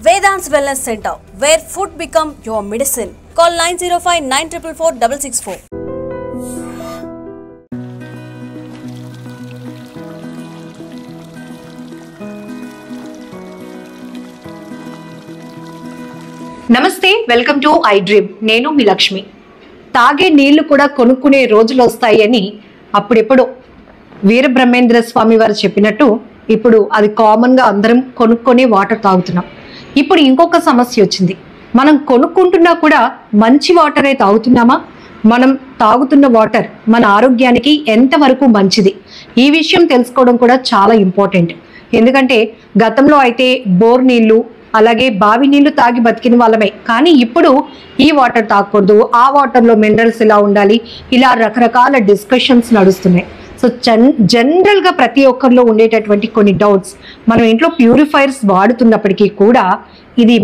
Vedant's Wellness Center, where food become your medicine. Call 905-944-664. నమస్తే, welcome to I dream. నేను మీ లక్ష్మి. తాగే నీళ్లు కూడా కొనుక్కునే రోజులు వస్తాయని అప్పుడెప్పుడు వీరబ్రహ్మేంద్ర స్వామి వారు చెప్పినట్టు ఇప్పుడు అది కామన్ గా అందరం కొనుక్కొని వాటర్ తాగుతున్నాం. ఇప్పుడు ఇంకొక సమస్య వచ్చింది. మనం కొనుక్కుంటున్నా కూడా మంచి వాటరే తాగుతున్నామా? మనం తాగుతున్న వాటర్ మన ఆరోగ్యానికి ఎంతవరకు మంచిది? ఈ విషయం తెలుసుకోవడం కూడా చాలా ఇంపార్టెంట్. ఎందుకంటే గతంలో అయితే బోర్ నీళ్లు అలాగే బావి నీళ్లు తాగి బతికిన వాళ్ళమే. కానీ ఇప్పుడు ఈ వాటర్ తాగకూడదు, ఆ వాటర్లో మినరల్స్ ఇలా ఉండాలి, ఇలా రకరకాల డిస్కషన్స్ నడుస్తున్నాయి. సో జనరల్గా ప్రతి ఒక్కరిలో ఉండేటటువంటి కొన్ని డౌట్స్, మనం ఇంట్లో ప్యూరిఫైర్స్ వాడుతున్నప్పటికీ కూడా ఇది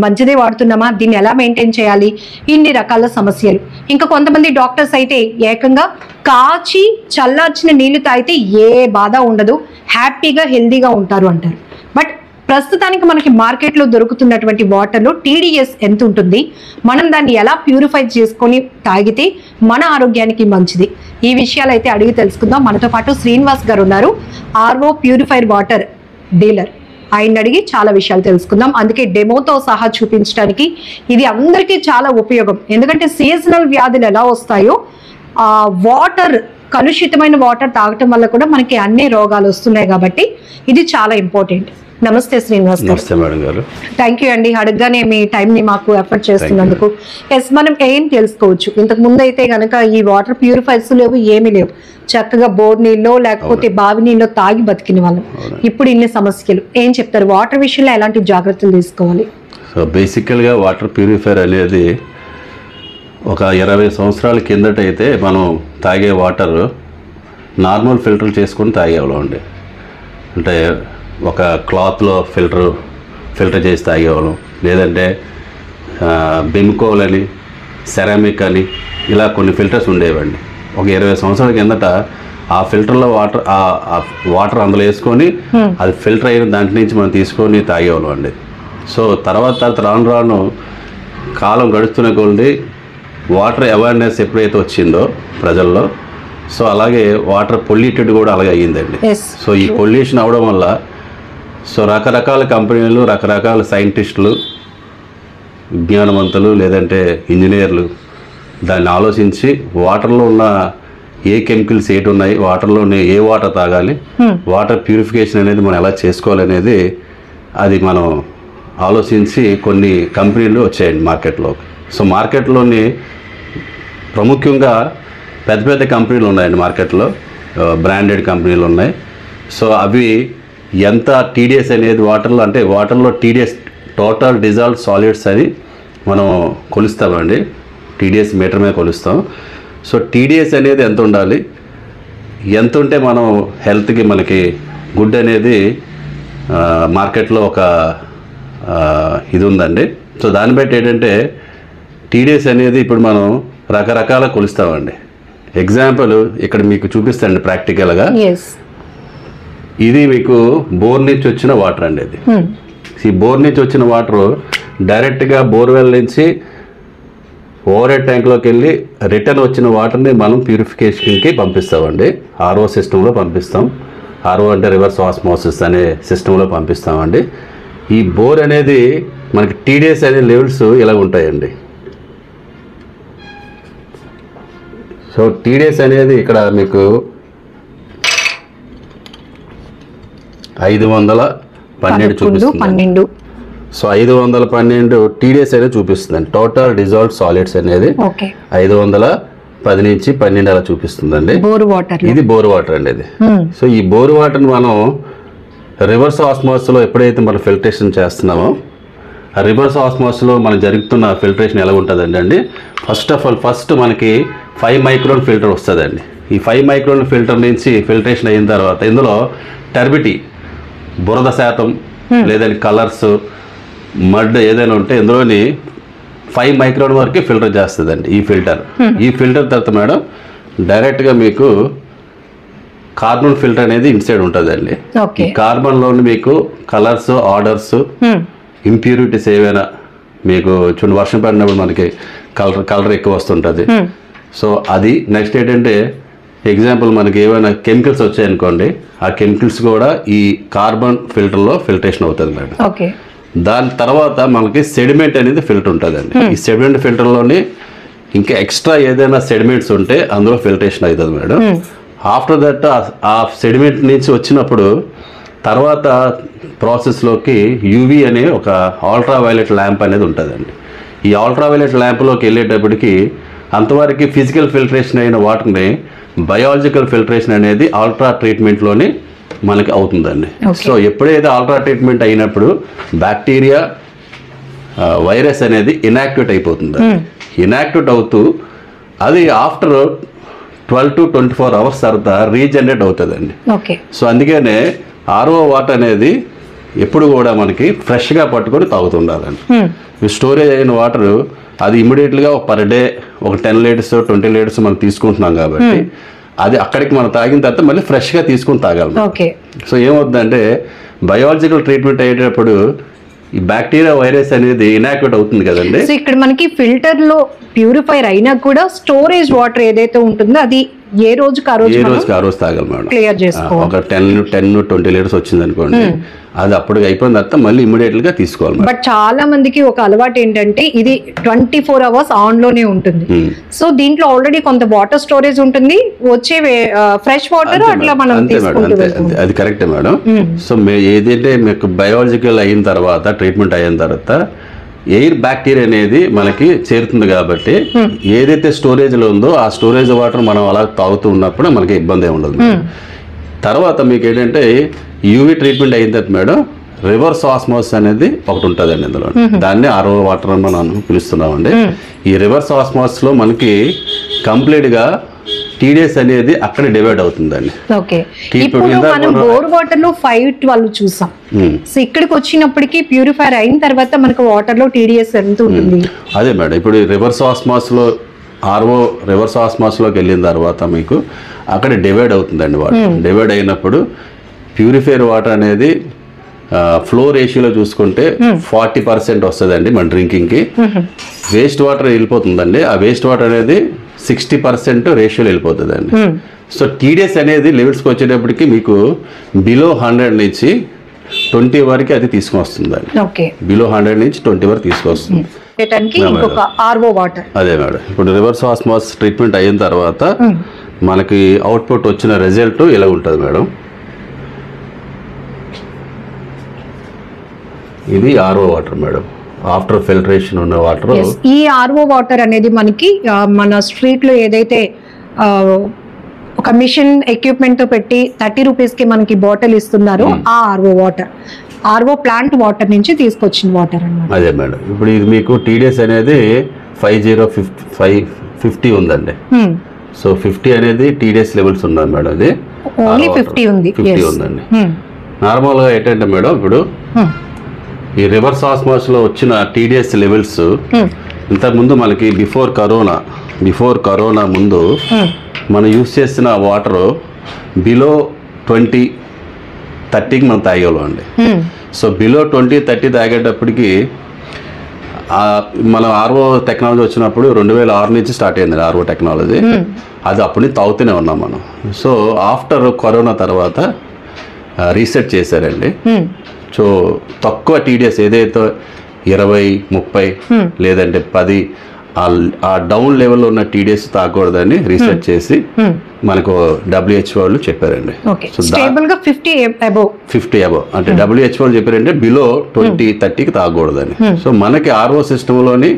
మంచిదే వాడుతున్నామా, దీన్ని ఎలా మెయింటైన్ చేయాలి, ఇన్ని రకాల సమస్యలు. ఇంకా కొంతమంది డాక్టర్స్ అయితే ఏకంగా కాచి చల్లార్చిన నీళ్లు తాగితే ఏ బాధ ఉండదు, హ్యాపీగా హెల్దీగా ఉంటారు అంటారు. బట్ ప్రస్తుతానికి మనకి మార్కెట్లో దొరుకుతున్నటువంటి వాటర్లో TDS ఎంత ఉంటుంది, మనం దాన్ని ఎలా ప్యూరిఫై చేసుకొని తాగితే మన ఆరోగ్యానికి మంచిది, ఈ విషయాలు అయితే అడిగి తెలుసుకుందాం. మనతో పాటు శ్రీనివాస్ గారు ఉన్నారు, RO ప్యూరిఫైర్ వాటర్ డీలర్. ఆయన అడిగి చాలా విషయాలు తెలుసుకుందాం. అందుకే డెమోతో సహా చూపించడానికి ఇది అందరికీ చాలా ఉపయోగం. ఎందుకంటే సీజనల్ వ్యాధులు ఎలా వస్తాయో వాటర్, కలుషితమైన వాటర్ తాగటం వల్ల కూడా మనకి అన్ని రోగాలు వస్తున్నాయి. కాబట్టి ఇది చాలా ఇంపార్టెంట్. నమస్తే శ్రీనివాస్ గారు. నమస్తే మేడం గారు. థ్యాంక్ యూ అండి. అడగగానే మీ టైంని మాకు ఎఫర్ట్ చేస్తున్నందుకు. ఎస్, మనం ఏం తెలుసుకోవచ్చు? ఇంతకు ముందు అయితే కనుక ఈ వాటర్ ప్యూరిఫైర్స్ లేవు, ఏమీ లేవు, చక్కగా బోర్ నీళ్ళు లేకపోతే బావి నీళ్ళు తాగి బతికిన వాళ్ళం. ఇప్పుడు ఇన్ని సమస్యలు, ఏం చెప్తారు? వాటర్ విషయంలో ఎలాంటి జాగ్రత్తలు తీసుకోవాలి? సో బేసికల్గా వాటర్ ప్యూరిఫైర్ అనేది ఒక 20 సంవత్సరాల కిందట అయితే మనం తాగే వాటర్ నార్మల్ ఫిల్టర్ చేసుకొని తాగేవాళ్ళం అండి. అంటే ఒక క్లాత్లో ఫిల్టర్ చేసి తాగేవాళ్ళం, లేదంటే బెమ్కోల్ అని, సెరామిక్ అని, ఇలా కొన్ని ఫిల్టర్స్ ఉండేవండి. ఒక 20 సంవత్సరాల కిందట ఆ ఫిల్టర్లో వాటర్ అందులో వేసుకొని అది ఫిల్టర్ అయిన దాంట్లో నుంచి మనం తీసుకొని తాగేవాళ్ళం అండి. సో తర్వాత రాను కాలం గడుస్తున్న కొద్ది వాటర్ అవేర్నెస్ ఎప్పుడైతే వచ్చిందో ప్రజల్లో, సో అలాగే వాటర్ పొల్యూటెడ్ కూడా అలాగే అయ్యిందండి. సో ఈ పొల్యూషన్ అవడం వల్ల సో రకరకాల కంపెనీలు, రకరకాల సైంటిస్టులు, విజ్ఞానవంతులు లేదంటే ఇంజనీర్లు దాన్ని ఆలోచించి వాటర్లో ఉన్న ఏ కెమికల్స్ ఏటి ఉన్నాయి, వాటర్లోనే ఏ వాటర్ తాగాలి, వాటర్ ప్యూరిఫికేషన్ అనేది మనం ఎలా చేసుకోవాలనేది అది మనం ఆలోచించి కొన్ని కంపెనీలు వచ్చాయండి మార్కెట్లో. సో మార్కెట్లోని ప్రాముఖ్యంగా పెద్ద పెద్ద కంపెనీలు ఉన్నాయండి మార్కెట్లో, బ్రాండెడ్ కంపెనీలు ఉన్నాయి. సో అవి ఎంత TDS అనేది వాటర్లో, అంటే వాటర్లో TDS టోటల్ డిజాల్వ్ సాలిడ్స్ అని మనం కొలుస్తామండి. TDS మీటర్ మీద కొలుస్తాం. సో TDS అనేది ఎంత ఉండాలి, ఎంత ఉంటే మనం హెల్త్కి మనకి గుడ్ అనేది మార్కెట్లో ఒక ఇది ఉందండి. సో దాన్ని బట్టి ఏంటంటే TDS అనేది ఇప్పుడు మనం రకరకాల కొలుస్తామండి. ఎగ్జాంపుల్ ఇక్కడ మీకు చూపిస్తాండి ప్రాక్టికల్గా. ఇది మీకు బోర్ నుంచి వచ్చిన వాటర్ అండి. ఇది ఈ బోర్ నుంచి వచ్చిన వాటర్ డైరెక్ట్గా బోర్వెల్ నుంచి ఓవర్ హెడ్ ట్యాంక్లోకి వెళ్ళి రిటర్న్ వచ్చిన వాటర్ని మనం ప్యూరిఫికేషన్కి పంపిస్తామండి. RO సిస్టంలో పంపిస్తాం. RO అంటే రివర్స్ ఆస్మోసిస్ అనే సిస్టంలో పంపిస్తామండి. ఈ బోర్ అనేది మనకి TDS అనే లెవెల్స్ ఇలా ఉంటాయండి. సో TDS అనేది ఇక్కడ మీకు 512 చూపిస్తుంది. సో 512 TDS అనేది చూపిస్తుందండి. టోటల్ డిజాల్వ్ సాలిడ్స్ అనేది 510 నుంచి 12 అలా చూపిస్తుందండి. ఇది బోర్ వాటర్ అండి ఇది. సో ఈ బోర్ వాటర్ని మనం రివర్స్ ఆస్మోసిస్లో ఎప్పుడైతే మనం ఫిల్టరేషన్ చేస్తున్నామో, ఆ రివర్స్ ఆస్మోసిస్లో మనం జరుగుతున్న ఫిల్టరేషన్ ఎలా ఉంటుందండి? ఫస్ట్ మనకి 5 మైక్రోన్ ఫిల్టర్ వస్తుందండి. ఈ 5 మైక్రోన్ ఫిల్టర్ నుంచి ఫిల్టరేషన్ అయిన తర్వాత ఇందులో టర్బిటీ, బురద శాతం లేదంటే కలర్స్, మడ్ ఏదైనా ఉంటే ఇందులోని 5 మైక్రోన్ వరకు ఫిల్టర్ చేస్తుందండి ఈ ఫిల్టర్. ఈ ఫిల్టర్ తర్వాత మేడం డైరెక్ట్గా మీకు కార్బన్ ఫిల్టర్ అనేది ఇన్సైడ్ ఉంటుందండి. కార్బన్ లో మీకు కలర్స్, ఆర్డర్స్ ఇంప్యూరిటీస్ ఏవైనా మీకు చూడండి, వర్షం పడినప్పుడు మనకి కలర్ ఎక్కువ వస్తుంటుంది. సో అది నెక్స్ట్ ఏంటంటే ఎగ్జాంపుల్ మనకి ఏమైనా కెమికల్స్ వచ్చాయనుకోండి, ఆ కెమికల్స్ కూడా ఈ కార్బన్ ఫిల్టర్లో ఫిల్టరేషన్ అవుతుంది మేడం. ఓకే. దాని తర్వాత మనకి సెడిమెంట్ అనేది ఫిల్టర్ ఉంటుందండి. ఈ సెడిమెంట్ ఫిల్టర్లోని ఇంకా ఎక్స్ట్రా ఏదైనా సెడిమెంట్స్ ఉంటే అందులో ఫిల్టరేషన్ అవుతుంది మేడం. ఆఫ్టర్ దట్ ఆ సెడిమెంట్ నుంచి వచ్చినప్పుడు తర్వాత ప్రాసెస్లోకి యూవీ అనే ఒక అల్ట్రావైలెట్ ల్యాంప్ అనేది ఉంటుందండి. ఈ అల్ట్రావైలెట్ ల్యాంప్లోకి వెళ్ళేటప్పటికి అంతవరకు ఫిజికల్ ఫిల్టరేషన్ అయిన వాటిని బయాలజికల్ ఫిల్టరేషన్ అనేది అల్ట్రా ట్రీట్మెంట్లోనే మనకి అవుతుందండి. సో ఎప్పుడైతే అల్ట్రా ట్రీట్మెంట్ అయినప్పుడు బ్యాక్టీరియా వైరస్ అనేది ఇనాక్టివేట్ అయిపోతుంది. ఇనాక్టివేట్ అవుతూ అది ఆఫ్టర్ 12 to 24 hours తర్వాత రీజనరేట్ అవుతుందండి. సో అందుకనే ఆర్ఓ వాటర్ అనేది ఎప్పుడు కూడా మనకి ఫ్రెష్గా పట్టుకొని తాగుతుండాలండి. స్టోరేజ్ అయిన వాటర్ అది ఇమీడియట్గా పర్ డే ఒక 10 liters 20 liters మనం తీసుకుంటున్నాం కాబట్టి అది అక్కడికి మనం తాగిన తర్వాత మళ్ళీ ఫ్రెష్గా తీసుకుని తాగాలి. సో ఏమవుతుందంటే బయాలజికల్ ట్రీట్మెంట్ అయ్యేటప్పుడు ఈ బ్యాక్టీరియా వైరస్ అనేది ఇనాక్టివేట్ అవుతుంది కదండి. సో ఇక్కడ మనకి ఫిల్టర్ లో ప్యూరిఫైర్ అయినా కూడా స్టోరేజ్ వాటర్ ఏదైతే ఉంటుందో అది ఏ రోజుకి ఆ రోజు తాగాలి మేడం. క్లియర్ చేసుకోవాలి. ఒక 10-20 liters వచ్చింది అనుకోండి, అది అప్పుడు అయిపోయిన తర్వాత మళ్ళీ ఇమీడియట్ గా తీసుకోవాలి. బట్ చాలా మందికి ఒక అలవాటు ఏంటంటే ఇది 24 hours ఆన్ లోనే ఉంటుంది. సో దీంట్లో ఆల్రెడీ కొంత వాటర్ స్టోరేజ్ ఉంటుంది, వచ్చే ఫ్రెష్ వాటర్ అట్లా మనం అది కరెక్టే మేడం. సో ఏదైతే మీకు బయాలజికల్ అయిన తర్వాత ట్రీట్మెంట్ అయిన తర్వాత ఎయిర్ బ్యాక్టీరియా అనేది మనకి చేరుతుంది కాబట్టి ఏదైతే స్టోరేజ్లో ఉందో ఆ స్టోరేజ్ వాటర్ మనం అలా తాగుతూ ఉన్నప్పుడు మనకి ఇబ్బంది ఉండదు. తర్వాత మీకు ఏంటంటే యూవీ ట్రీట్మెంట్ అయిన తర్వాత మేడం రివర్స్ ఆస్మోసిస్ అనేది ఒకటి ఉంటుందండి ఇందులో. దాన్ని ఆర్ఓ వాటర్ అని మనం పిలుస్తున్నామండి. ఈ రివర్స్ ఆస్మోసిస్లో మనకి కంప్లీట్గా టీడీఎస్ అనేది అక్కడ డివైడ్ అవుతుందండి. బోర్ వాటర్ లో 512 చూసాం. సో ఇక్కడికి వచ్చినప్పటికీ ప్యూరిఫైర్ అయిన తర్వాత మనకు వాటర్ లో టీడీఎస్ ఎంత ఉంటుంది? అదే మేడం, ఇప్పుడు రివర్స్ ఆస్మాస్ లో ఆర్ఓ రివర్స్ ఆస్మాస్ లోకి వెళ్ళిన తర్వాత మీకు అక్కడ డివైడ్ అవుతుందండి. వాటర్ డివైడ్ అయినప్పుడు ప్యూరిఫైర్ వాటర్ అనేది ఫ్లో రేషియోలో చూసుకుంటే 40% వస్తుందండి మన డ్రింకింగ్కి. Waste water వెళ్ళిపోతుందండి. ఆ వేస్ట్ వాటర్ అనేది 60% రేషియోలో వెళ్ళిపోతుందండి. సో టీడీఎస్ అనేది లెవెల్స్కి వచ్చేటప్పటికి మీకు బిలో 100 నుంచి 20 వరకు అది తీసుకొని వస్తుందండి. బిలో 100 నుంచి 20 వరకు తీసుకొస్తుంది. అదే మేడం, ఇప్పుడు రివర్స్ ఆస్మాస్ ట్రీట్మెంట్ అయిన తర్వాత మనకి అవుట్పుట్ వచ్చిన రిజల్ట్ ఇలా ఉంటుంది మేడం. ఇది RO water madam, after filtration ఉన్న వాటర్. ఈ ఆర్ఓ వాటర్ అనేది మనకి మన స్ట్రీట్ లో ఏదైతే ఒక మిషన్ ఎక్విప్మెంట్ తో పెట్టి 30 rupees కి మనకి బాటిల్ ఇస్తున్నారో ఆ RO water, RO plant water నుంచి తీసుకొచ్చిన వాటర్ అన్నమాట. అదే మేడం, ఇప్పుడు ఇది మీకు టీడీఎస్ అనేది 50 ఉందండి. సో 50 అనేది టీడీఎస్ లెవెల్స్ ఉన్నాయి మేడం. అది ఓన్లీ 50 ఉందండి. నార్మల్గా ఏంటంటే మేడం ఇప్పుడు ఈ రివర్స్ ఆస్మాస్ లో వచ్చిన టీడీఎస్ లెవెల్స్ ఇంతకుముందు మనకి బిఫోర్ కరోనా ముందు మనం యూస్ చేసిన వాటర్ బిలో 20-30కి మనం తాగేవాళ్ళం అండి. సో బిలో 20-30 తాగేటప్పటికి మన ఆర్ఓ టెక్నాలజీ వచ్చినప్పుడు 2006 నుంచి స్టార్ట్ అయింది ఆర్ఓ టెక్నాలజీ. అది అప్పటి నుంచి తాగుతూనే ఉన్నాం మనం. సో ఆఫ్టర్ కరోనా తర్వాత రీసెట్ చేశారండి. సో తక్కువ టీడీఎస్ ఏదైతే 20-30 లేదంటే 10 ఆ డౌన్ లెవెల్లో ఉన్న టీడీఎస్ తాగకూడదని రీసెర్చ్ చేసి మనకు WHO వాళ్ళు చెప్పారండి. సో 50 అబవ్ అంటే WHO వాళ్ళు చెప్పారంటే బిలో 20-30కి తాగకూడదని. సో మనకి ఆర్ఓ సిస్టంలోని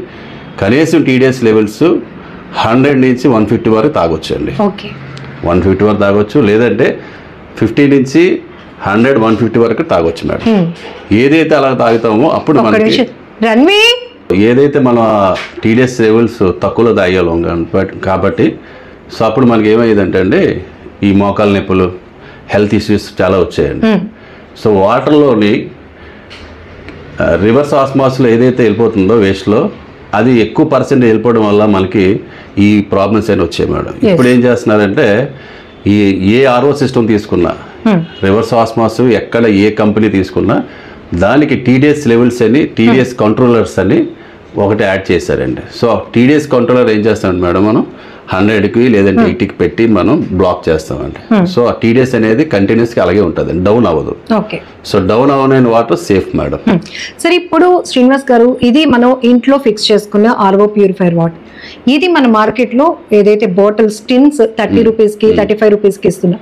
కనీసం టీడీఎస్ లెవెల్స్ 100 నుంచి 150 వరకు తాగొచ్చండి. 150 వరకు తాగొచ్చు, లేదంటే 50 నుంచి 100-150 వరకు తాగొచ్చు మేడం. ఏదైతే అలా తాగుతామో అప్పుడు మనకి ఏదైతే మన టీడీఎస్ లెవెల్స్ తక్కువలో తాగేవాళ్ళం కాబట్టి సో అప్పుడు మనకి ఏమయ్యేదంటే అండి ఈ మోకాల నొప్పులు, హెల్త్ ఇష్యూస్ చాలా వచ్చాయండి. సో వాటర్లోని రివర్స్ ఆస్మాస్లో ఏదైతే వెళ్ళిపోతుందో వేస్ట్లో అది ఎక్కువ పర్సెంట్ వెళ్ళిపోవడం వల్ల మనకి ఈ ప్రాబ్లమ్స్ అయినా వచ్చాయి మేడం. ఇప్పుడు ఏం చేస్తున్నారంటే ఏ ఆర్ఓ సిస్టమ్ తీసుకున్నా రివర్స్ ఆస్మాస్ ఎక్కడ ఏ కంపెనీ తీసుకున్నా దానికి టీడీఎస్ లెవెల్స్ అని టీడీఎస్ కంట్రోలర్స్ అని ఒకటి యాడ్ చేశారండి. సో టీడీఎస్ కంట్రోలర్ ఏం చేస్తామండి మేడం, మనం 100కి లేదంటే 80కి పెట్టి మనం బ్లాక్ చేస్తామండి. సో ఆ టీడీఎస్ అనేది కంటిన్యూస్గా అలాగే ఉంటుంది, డౌన్ అవ్వదు. ఓకే. సో డౌన్ అవ్వని వాటర్ సేఫ్ మేడం. సరే, ఇప్పుడు శ్రీనివాస్ గారు, ఇది మనం ఇంట్లో ఫిక్స్ చేసుకున్న ఆర్ఓ ప్యూరిఫైర్ వాటర్, ఇది మన మార్కెట్లో ఏదైతే బాటిల్స్ టిన్స్ 30 రూపీస్కి 35 రూపీస్కి ఇస్తున్నా,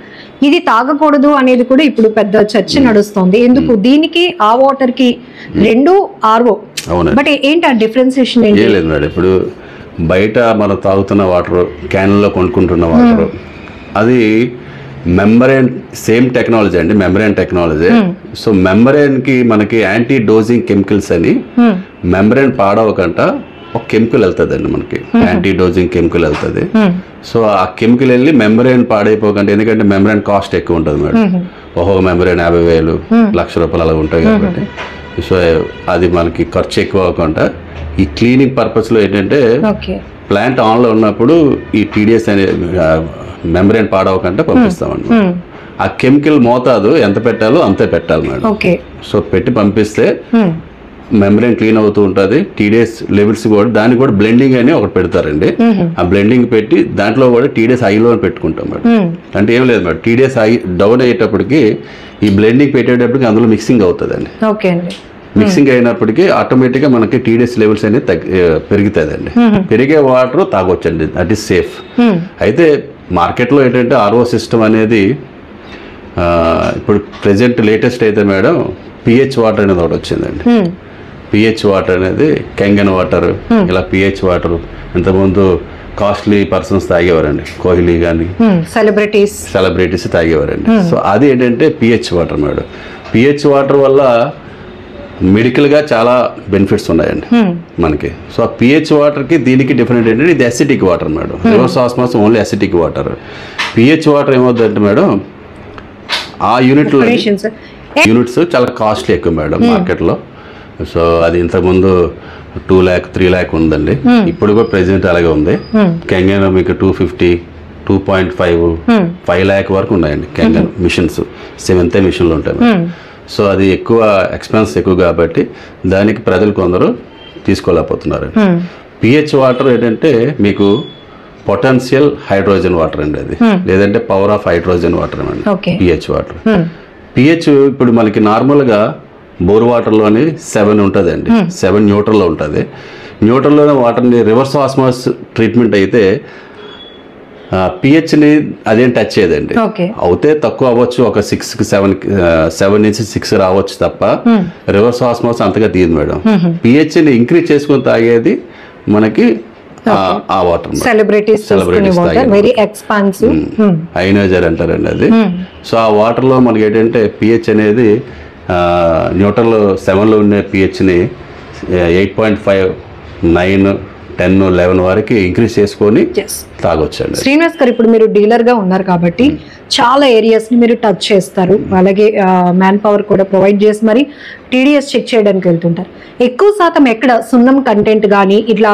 ఇది తాగకూడదు అనేది కూడా ఇప్పుడు పెద్ద చర్చ నడుస్తుంది. ఎందుకు దీనికి ఆ వాటర్ కి రెండు ఆర్ఓ, బట్ ఏంటి ఆ డిఫరెన్సియేషన్? ఏం లేదు మేడం, ఇప్పుడు బయట మనం తాగుతున్న వాటర్, క్యాన్లో కొనుక్కుంటున్న వాటర్, అది మెంబ్రేన్ సేమ్ టెక్నాలజీ అండి, మెంబ్రేన్ టెక్నాలజీ. సో మెంబ్రేన్కి మనకి యాంటీ డోజింగ్ కెమికల్స్ అని మెంబ్రేన్ పాడవకుండా ఒక కెమికల్ వెళ్తుందండి మనకి, యాంటీ డోజింగ్ కెమికల్ వెళ్తుంది. సో ఆ కెమికల్ వెళ్ళి మెంబ్రేన్ పాడైపోకండి, ఎందుకంటే మెంబ్రేన్ కాస్ట్ ఎక్కువ ఉంటుంది మేడం, ఒక్కొక్క మెంబ్రేన్ 50,000 1,00,000 అలా ఉంటాయి కాబట్టి. సో అది మనకి ఖర్చు ఎక్కువ అవ్వకుండా ఈ క్లీనింగ్ పర్పస్లో ఏంటంటే ప్లాంట్ ఆన్లో ఉన్నప్పుడు ఈ టీడీఎస్ అనే మెంబ్రేన్ పాడవకుండా పంపిస్తామండి. ఆ కెమికల్ మోతాదు ఎంత పెట్టాలో అంతే పెట్టాలి మేడం. సో పెట్టి పంపిస్తే మెంబ్రేన్ క్లీన్ అవుతూ ఉంటుంది. టీడీఎస్ లెవెల్స్ కూడా దానికి కూడా బ్లెండింగ్ అని ఒకటి పెడతారండి. ఆ బ్లెండింగ్ పెట్టి దాంట్లో కూడా టీడీఎస్ హైలో పెట్టుకుంటాం మేడం. అంటే ఏం లేదు మేడం, టీడీఎస్ హై డౌన్ అయ్యేటప్పటికి ఈ బ్లెండింగ్ పెట్టేటప్పటికి అందులో మిక్సింగ్ అవుతుందండి. మిక్సింగ్ అయినప్పటికీ ఆటోమేటిక్గా మనకి టీడీఎస్ లెవెల్స్ అనేది పెరుగుతుందండి. పెరిగే వాటర్ తాగొచ్చండి, దట్ ఈస్ సేఫ్. అయితే మార్కెట్లో ఏంటంటే ఆర్ఓ సిస్టమ్ అనేది ఇప్పుడు ప్రెజెంట్ లేటెస్ట్ అయితే మేడం పిహెచ్ వాటర్ అనేది ఒకటి వచ్చిందండి. పిహెచ్ వాటర్ అనేది కెంగన్ వాటర్, ఇలా పిహెచ్ వాటర్ ఇంతకుముందు కాస్ట్లీ పర్సన్స్ తాగేవారండి, కోహ్లీ కానీ సెలబ్రిటీస్ తాగేవారండి. సో అది ఏంటంటే pH water madam. PH water వల్ల మెడికల్గా చాలా బెనిఫిట్స్ ఉన్నాయండి మనకి. సో ఆ పిహెచ్ వాటర్కి దీనికి డిఫరెంట్ ఏంటంటే ఇది acidic water madam, reverse osmosis only acidic water. PH water ఏమవుతుందంటే మేడం ఆ యూనిట్స్ చాలా కాస్ట్లీ ఎక్కువ మేడం మార్కెట్లో. సో అది ఇంతకుముందు 2 lakh 3 lakh ఉందండి, ఇప్పుడు కూడా ప్రెసెంట్ అలాగే ఉంది. కెంగన్ మీకు 250 2.5 5 lakh వరకు ఉన్నాయండి కెంగన్ మిషన్స్, 7th మిషన్లు ఉంటాయి. సో అది ఎక్కువ ఎక్స్పెన్స్ ఎక్కువ కాబట్టి దానికి ప్రజలు కొందరు తీసుకోలేకపోతున్నారు. పిహెచ్ వాటర్ ఏంటంటే మీకు పొటెన్షియల్ హైడ్రోజన్ వాటర్ అండి, అది లేదంటే పవర్ ఆఫ్ హైడ్రోజన్ వాటర్ అండి పిహెచ్ వాటర్. పిహెచ్ ఇప్పుడు మనకి నార్మల్గా బోర్ వాటర్లోని 7 ఉంటుందండి, 7 న్యూట్రల్లో ఉంటుంది. న్యూట్రల్లోనే వాటర్ని రివర్స్ ఆస్మాస్ ట్రీట్మెంట్ అయితే పిహెచ్ని అదేం టచ్ చేయదండి. అవుతే తక్కువ అవ్వచ్చు, ఒక 7 నుంచి 6 రావచ్చు తప్ప రివర్స్ ఆస్మాస్ అంతగా తీయదు మేడం. పిహెచ్ని ఇంక్రీజ్ చేసుకొని తాగేది మనకి ఆ వాటర్ సెలబ్రిటీస్ ఐనైజర్ అంటారండి అది. సో ఆ వాటర్లో మనకి ఏంటంటే పిహెచ్ అనేది న్యూట్రల్ 7లో ఉన్న పిహెచ్ని 8.5 9 10 11 వరకు ఇంక్రీజ్ చేసుకొని తాగొచ్చండి. శ్రీనివాస్ గారు, ఇప్పుడు మీరు డీలర్ గా ఉన్నారు కాబట్టి చాలా ఏరియాస్ ని మీరు టచ్ చేస్తారు, అలాగే మ్యాన్ పవర్ కూడా ప్రొవైడ్ చేసి మరి టీడీఎస్ చెక్ చేయడానికి వెళ్తుంటారు. ఎక్కువ శాతం ఎక్కడ సున్నం కంటెంట్ కానీ ఇట్లా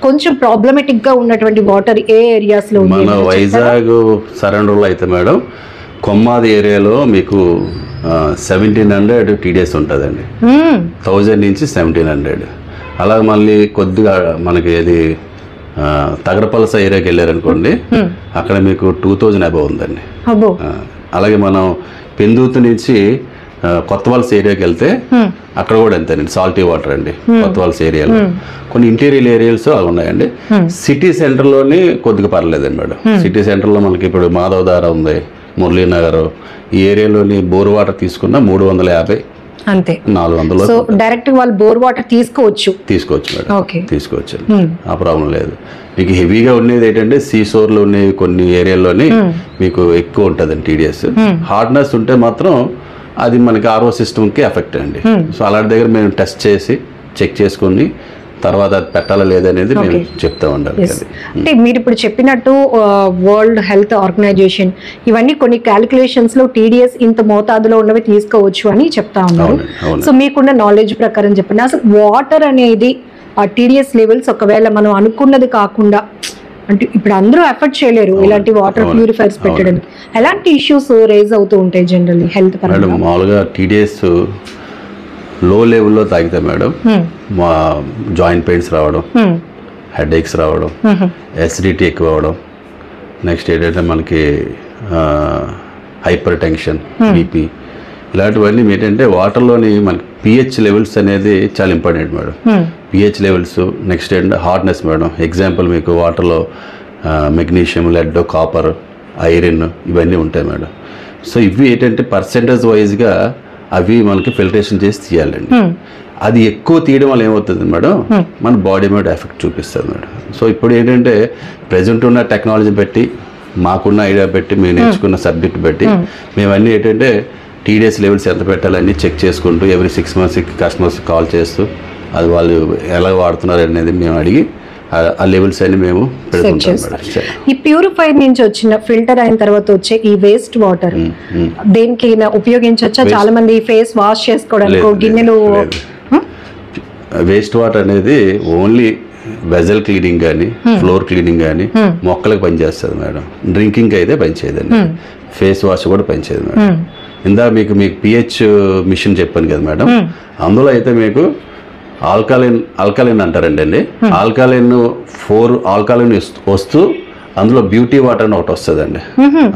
కొంచెం ప్రాబ్లమేటిక్ గా ఉన్నటువంటి వాటర్ ఏ ఏరియాస్ లో? మన వైజాగ్ సరౌండర్లో అయితే మేడం కొమ్మాది ఏరియాలో మీకు 1700 టీడీఎస్ ఉంటుందండి, 1000 నుంచి 1700. అలాగే మళ్ళీ కొద్దిగా మనకి ఏది తగరపలస ఏరియాకి వెళ్ళారనుకోండి, అక్కడ మీకు 2000 అబౌవ్ ఉందండి. అలాగే మనం పెందుతు నుంచి కొత్త వలస ఏరియాకి వెళ్తే అక్కడ కూడా అంతేనండి, సాల్టీ వాటర్ అండి కొత్త వలస ఏరియాలో. కొన్ని ఇంటీరియర్ ఏరియాస్ అలా ఉన్నాయండి. సిటీ సెంటర్లోని కొద్దిగా పర్లేదండి మేడం. సిటీ సెంటర్లో మనకి ఇప్పుడు మాధవధార ఉంది, మురళీనగర్, ఈ ఏరియాలోని బోర్ వాటర్ తీసుకున్న 350 అంతే, 400. సో డైరెక్ట్ వాళ్ళు బోర్ వాటర్ తీసుకోవచ్చు మేడం, తీసుకోవచ్చు, ఆ ప్రాబ్లం లేదు. మీకు హెవీగా ఉండేది ఏంటంటే సీసోర్లో ఉన్న కొన్ని ఏరియాల్లోని మీకు ఎక్కువ ఉంటుందండి టీడీఎస్. హార్డ్నెస్ ఉంటే మాత్రం అది మనకి ఆర్ఓ సిస్టమ్కి ఎఫెక్ట్ అండి. సో అలాంటి దగ్గర మేము టెస్ట్ చేసి చెక్ చేసుకుని తర్వాత అది పెట్టాలా లేదనేది మేము చెప్తా ఉండాలి. అంటే మీరు ఇప్పుడు చెప్పినట్టు వరల్డ్ హెల్త్ ఆర్గనైజేషన్ ఇవన్నీ కొన్ని క్యాలిక్యులేషన్స్ లో టీడీఎస్ ఇంత మోతాదులో ఉన్నవి తీసుకోవచ్చు అని చెప్తా ఉన్నారు. సో మీకున్న నాలెడ్జ్ ప్రకారం చెప్పండి, అసలు వాటర్ అనేది ఆ టీడీఎస్ లెవెల్స్ ఒకవేళ మనం అనుకున్నది కాకుండా, అంటే ఇప్పుడు అందరూ ఎఫర్ట్ చేయలేరు ఇలాంటి వాటర్ ప్యూరిఫైర్స్ పెట్టడానికి, ఎలాంటి ఇష్యూస్ రేజ్ అవుతూ ఉంటాయి జనరల్లీ హెల్త్ పరంగా? మామూలుగా టీడీఎస్ లో లెవెల్లో తాగితే మేడం మా జాయింట్ పెయిన్స్ రావడం, హెడ్ ఏక్స్ రావడం, ఎసిడిటీ ఎక్కువ అవడం, నెక్స్ట్ ఏంటంటే మనకి హైపర్ టెన్షన్, బీపీ, ఇలాంటివన్నీ ఏంటంటే వాటర్లోని మనకి పిహెచ్ లెవెల్స్ అనేది చాలా important madam. PH levels, next ఏంటంటే హార్డ్నెస్ మేడం. ఎగ్జాంపుల్ మీకు వాటర్లో మెగ్నీషియం, లెడ్, కాపర్, ఐరన్ ఇవన్నీ ఉంటాయి మేడం. సో ఇవి ఏంటంటే పర్సెంటేజ్ వైజ్గా అవి మనకి ఫిల్టరేషన్ చేసి తీయాలండి. అది ఎక్కువ తీయడం వల్ల ఏమవుతుంది మేడం, మన బాడీ మీద ఎఫెక్ట్ చూపిస్తుంది మేడం. సో ఇప్పుడు ఏంటంటే ప్రజెంట్ ఉన్న టెక్నాలజీ బట్టి, మాకున్న ఐడియా బట్టి, మేము నేర్చుకున్న సబ్జెక్ట్ బట్టి మేమన్నీ ఏంటంటే టీడీఎస్ లెవెల్స్ ఎంత పెట్టాలని చెక్ చేసుకుంటూ ఎవ్రీ 6 monthsకి కస్టమర్స్కి కాల్ చేస్తూ అది వాళ్ళు ఎలా వాడుతున్నారు అనేది మేము అడిగి ఆ లెవెల్స్ అన్ని మేము ఈ ప్యూరిఫైర్ నుంచి వచ్చిన ఫిల్టర్ అయిన తర్వాత వచ్చే ఈ వేస్ట్ వాటర్ దేనికి ఉపయోగించవచ్చా? చాలా మంది ఫేస్ వాష్ చేసుకోవడానికి గిన్నెలు. వేస్ట్ వాటర్ అనేది ఓన్లీ వెజల్ క్లీనింగ్ కానీ, ఫ్లోర్ క్లీనింగ్ కానీ, మొక్కలకు పనిచేస్తుంది మేడం. డ్రింకింగ్ అయితే పనిచేయదండి. ఫేస్ వాష్ కూడా పనిచేయదు మేడం. మీకు పిహెచ్ మిషన్ చెప్పాను కదా మేడం, అందులో అయితే మీకు ఆల్కలైన్ అంటారండి. ఆల్కలైన్ 4 ఆల్కలైన్ వస్తూ అందులో బ్యూటీ వాటర్ అని ఒకటి వస్తుందండి.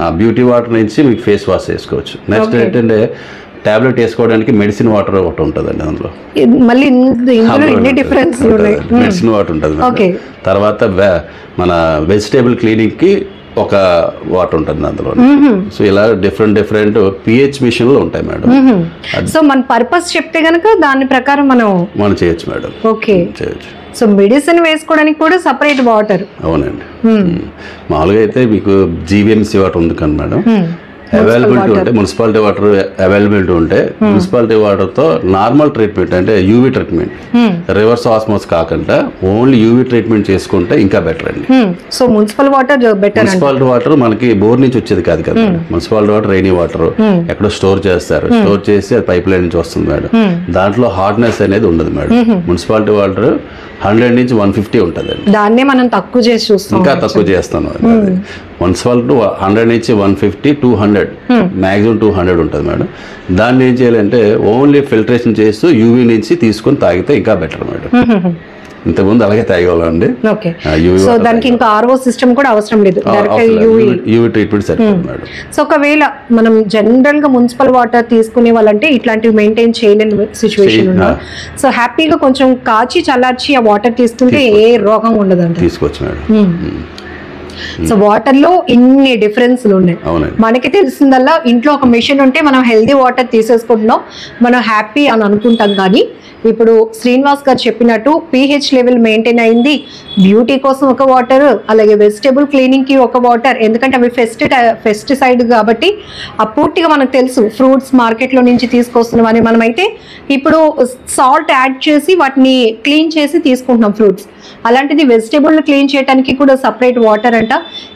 ఆ బ్యూటీ వాటర్ నుంచి మీకు ఫేస్ వాష్ చేసుకోవచ్చు. నెక్స్ట్ ఏంటంటే టాబ్లెట్ వేసుకోవడానికి మెడిసిన్ వాటర్ ఒకటి ఉంటుందండి. అందులో మళ్ళీ మెడిసిన్ వాటర్ ఉంటుంది. తర్వాత మన వెజిటేబుల్ క్లీనింగ్కి ఒక వాటర్ ఉంటుంది అందులో. సో ఇలా డిఫరెంట్ పిహెచ్ మిషన్లు ఉంటాయి మేడం. సో మన పర్పస్ చెప్తే గనక దాని ప్రకారం మనం చేయొచ్చు మేడం. ఓకే, చేయొచ్చు. సో మెడిసిన్ వేసుకోవడానికి కూడా సపరేట్ వాటర్. అవునండి. మామూలుగా అయితే మీకు జీవీఎంసీ వాటర్ ఉంది కానీ మేడం, అవైలబిలిటీ ఉంటే మున్సిపాలిటీ వాటర్ అవైలబిలిటీ ఉంటే మున్సిపాలిటీ వాటర్తో నార్మల్ ట్రీట్మెంట్ అంటే యూవీ ట్రీట్మెంట్, రివర్స్ ఆస్మోస్ కాకుండా ఓన్లీ యూవీ ట్రీట్మెంట్ చేసుకుంటే ఇంకా బెటర్ అండి. So municipal water better. Municipality water మనకి బోర్ నుంచి వచ్చేది కాదు కదా. మున్సిపాలిటీ వాటర్ రైనీ వాటర్ ఎక్కడో స్టోర్ చేస్తారు. స్టోర్ చేసి అది పైప్ లైన్ నుంచి వస్తుంది మేడం. దాంట్లో హార్డ్నెస్ అనేది ఉండదు మేడం. మున్సిపాలిటీ వాటర్ 100 నుంచి 150 ఉంటుందండి. దాన్నే మనం తక్కువ చేసి చూస్తాం, ఇంకా తక్కువ చేస్తాను. మున్సిపాలిటీ 100 నుంచి 150, 200 మ్యాక్సిమం 200 ఉంటుంది మేడం. దాన్ని ఏం చేయాలంటే ఓన్లీ ఫిల్టరేషన్ చేస్తూ యూవీ నుంచి తీసుకొని తాగితే ఇంకా బెటర్ మేడం. ఇంతకుముందు అలాగే తాగేవాళ్ళండి. సో దానికి ఇంకా ఆర్ఓ సిస్టమ్ కూడా అవసరం లేదు, యూవీ ట్రీట్మెంట్ సరిపోతుంది మేడం. సో ఒకవేళ మనం జనరల్ గా మున్సిపల్ వాటర్ తీసుకునే వాళ్ళంటే ఇట్లాంటివి మెయింటైన్ చేయలేని సిచ్యువేషన్ ఉన్నా, సో హ్యాపీగా కొంచెం కాచి చల్లార్చి ఆ వాటర్ తీసుకుంటే ఏ రోగం ఉండదంట. తీసుకోవచ్చు మేడం. సో వాటర్ లో ఇన్ని డిఫరెన్స్లు ఉన్నాయి. మనకి తెలిసిందల్లా ఇంట్లో ఒక మెషిన్ ఉంటే మనం హెల్దీ వాటర్ తీసేసుకుంటున్నాం, మనం హ్యాపీ అని అనుకుంటాం. కానీ ఇప్పుడు శ్రీనివాస్ గారు చెప్పినట్టు pH లెవెల్ మెయింటైన్ అయింది, బ్యూటీ కోసం ఒక వాటర్, అలాగే వెజిటేబుల్ క్లీనింగ్ కి ఒక వాటర్. ఎందుకంటే అవి పెస్టిసైడ్ కాబట్టి ఆ పూర్తిగా మనకు తెలుసు ఫ్రూట్స్ మార్కెట్ లో నుంచి తీసుకొస్తున్నాం అని. మనమైతే ఇప్పుడు సాల్ట్ యాడ్ చేసి వాటిని క్లీన్ చేసి తీసుకుంటున్నాం ఫ్రూట్స్. అలాంటిది వెజిటేబుల్ క్లీన్ చేయడానికి కూడా సపరేట్ వాటర్ అంట.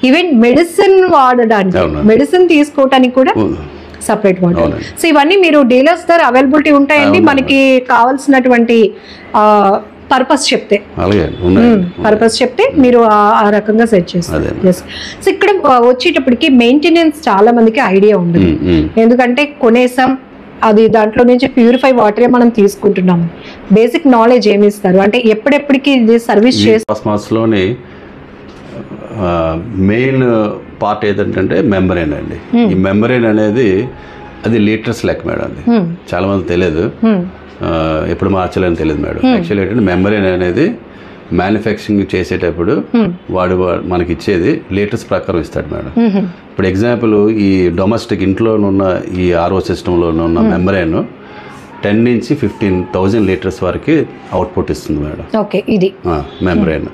ఈవెన్ మెడిసిన్ వాడడానికి, మెడిసిన్ తీసుకోవటానికి కూడా సపరేట్ వాటర్. సో ఇవన్నీ మీరు డీలర్స్ దగ్గర అవైలబిలిటీ ఉంటాయండి. మనకి కావాల్సినటువంటి పర్పస్ చెప్తే మీరు ఆ రకంగా సెట్ చేస్తారు. సో ఇక్కడ వచ్చేటప్పటికి మెయింటెనెన్స్ చాలా మందికి ఐడియా ఉండదు. ఎందుకంటే కొనేసాం, అది దాంట్లో నుంచి ప్యూరిఫై వాటరే మనం తీసుకుంటున్నాం. బేసిక్ నాలెడ్జ్ ఏమి ఇస్తారు అంటే ఎప్పుడెప్పటికి ఇది సర్వీస్ చేసి మెయిన్ పార్ట్ ఏదంటే మెంబ్రేన్ అండి. ఈ మెంబ్రేన్ అనేది అది లీటర్స్ లెక్క మేడం. అది చాలా మంది తెలియదు, ఎప్పుడు మార్చాలని తెలియదు మేడం. యాక్చువల్లీ ఏంటంటే మెంబ్రేన్ అనేది మ్యానుఫ్యాక్చరింగ్ చేసేటప్పుడు వాడు మనకి ఇచ్చేది లీటర్స్ ప్రకారం ఇస్తాడు మేడం. ఇప్పుడు ఎగ్జాంపుల్ ఈ డొమెస్టిక్ ఇంట్లోనున్న ఈ ఆర్ఓ సిస్టంలోనున్న మెంబ్రేన్ 10 నుంచి 15,000 లీటర్స్ వరకు అవుట్పుట్ ఇస్తుంది మేడం. ఓకే, ఇది మెంబ్రేన్.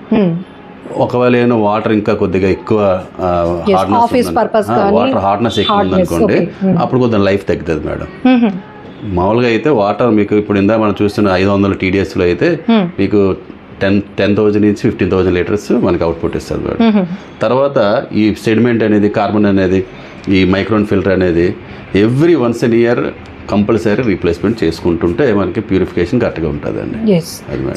ఒకవేళ ఏమో వాటర్ ఇంకా కొద్దిగా ఎక్కువ వాటర్ హార్డ్నెస్ ఎక్కువ ఉందనుకోండి, అప్పుడు కొద్దిగా లైఫ్ తగ్గుతుంది మేడం. మామూలుగా అయితే వాటర్ మీకు ఇప్పుడు ఇందా మనం చూస్తున్న 500 TDSలో అయితే మీకు 10,000 నుంచి 15,000 లీటర్స్ మనకి అవుట్పుట్ ఇస్తుంది మేడం. తర్వాత ఈ సెడిమెంట్ అనేది, కార్బన్ అనేది, ఈ మైక్రోన్ ఫిల్టర్ అనేది ఎవ్రీ వన్స్ ఎన్ ఇయర్ కంపల్సరీ రీప్లేస్మెంట్ చేసుకుంటుంటే మనకి ప్యూరిఫికేషన్ కరెక్ట్గా ఉంటుందండి.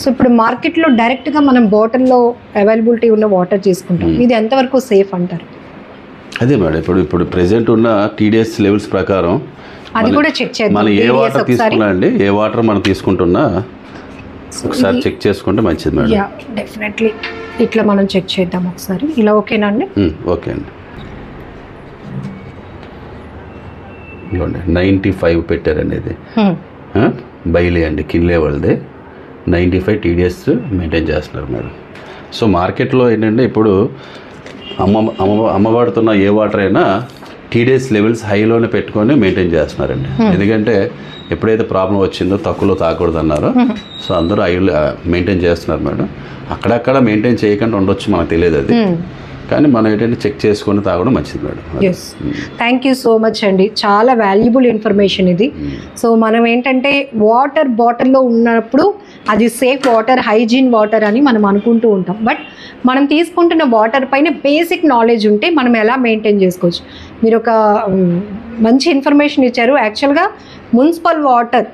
సో ఇప్పుడు మార్కెట్లో డైరెక్ట్గా మనం బాటిల్లో అవైలబిలిటీ ఉన్న వాటర్ తీసుకుంటాం, ఇది ఎంతవరకు సేఫ్ అంటారు? అదే మేడం, ఇప్పుడు ప్రెజెంట్ ఉన్న TDS లెవెల్స్ ప్రకారం అది కూడా చెక్ చేద్దాం. మనం ఏ వాటర్ తీసుకున్నా అండి, ఏ వాటర్ మనం తీసుకుంటున్నా ఒకసారి చెక్ చేసుకుంటే మంచిది మేడం. యా డెఫినెట్లీ ఇట్లా మనం చెక్ చేద్దాం ఒకసారి. ఇలా ఓకేనా అండి? ఓకే అండి. ఇవ్వండి 95 పెట్టారండి. ఇది బైలీ అండి, కిన్లే వాళ్ళది 95 TDS మెయింటైన్ చేస్తున్నారు మేడం. సో మార్కెట్లో ఏంటంటే ఇప్పుడు అమ్మబడుతున్న ఏ వాటర్ అయినా TDS లెవెల్స్ హైలోనే పెట్టుకొని మెయింటైన్ చేస్తున్నారండి. ఎందుకంటే ఎప్పుడైతే ప్రాబ్లం వచ్చిందో తక్కువలో తాగకూడదు అన్నారో, సో అందరూ మెయింటైన్ చేస్తున్నారు మేడం. అక్కడక్కడ మెయింటైన్ చేయకుండా ఉండొచ్చు, మనకు తెలియదు అది, కానీ మనం ఏంటంటే చెక్ చేసుకొని తాగడం మంచిది madam. Yes, thank you so much అండి, చాలా వాల్యుబుల్ ఇన్ఫర్మేషన్ ఇది. సో మనం ఏంటంటే వాటర్ బాటిల్లో ఉన్నప్పుడు అది సేఫ్ వాటర్, హైజీన్ వాటర్ అని మనం అనుకుంటూ ఉంటాం. బట్ మనం తీసుకుంటున్న వాటర్ పైన బేసిక్ నాలెడ్జ్ ఉంటే మనం ఎలా మెయింటైన్ చేసుకోవచ్చు. మీరు ఒక మంచి ఇన్ఫర్మేషన్ ఇచ్చారు. యాక్చువల్గా మున్సిపల్ వాటర్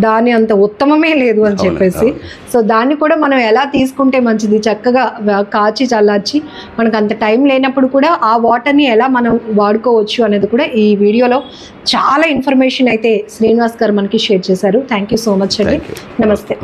దాని అంత ఉత్తమమే లేదు అని చెప్పేసి, సో దాన్ని కూడా మనం ఎలా తీసుకుంటే మంచిది, చక్కగా కాచి చల్లార్చి మనకు అంత టైం లేనప్పుడు కూడా ఆ వాటర్ని ఎలా మనం వాడుకోవచ్చు అనేది కూడా ఈ వీడియోలో చాలా ఇన్ఫర్మేషన్ అయితే శ్రీనివాస్ గారు మనకి షేర్ చేశారు. థ్యాంక్ యూ సో మచ్ అండి. నమస్తే.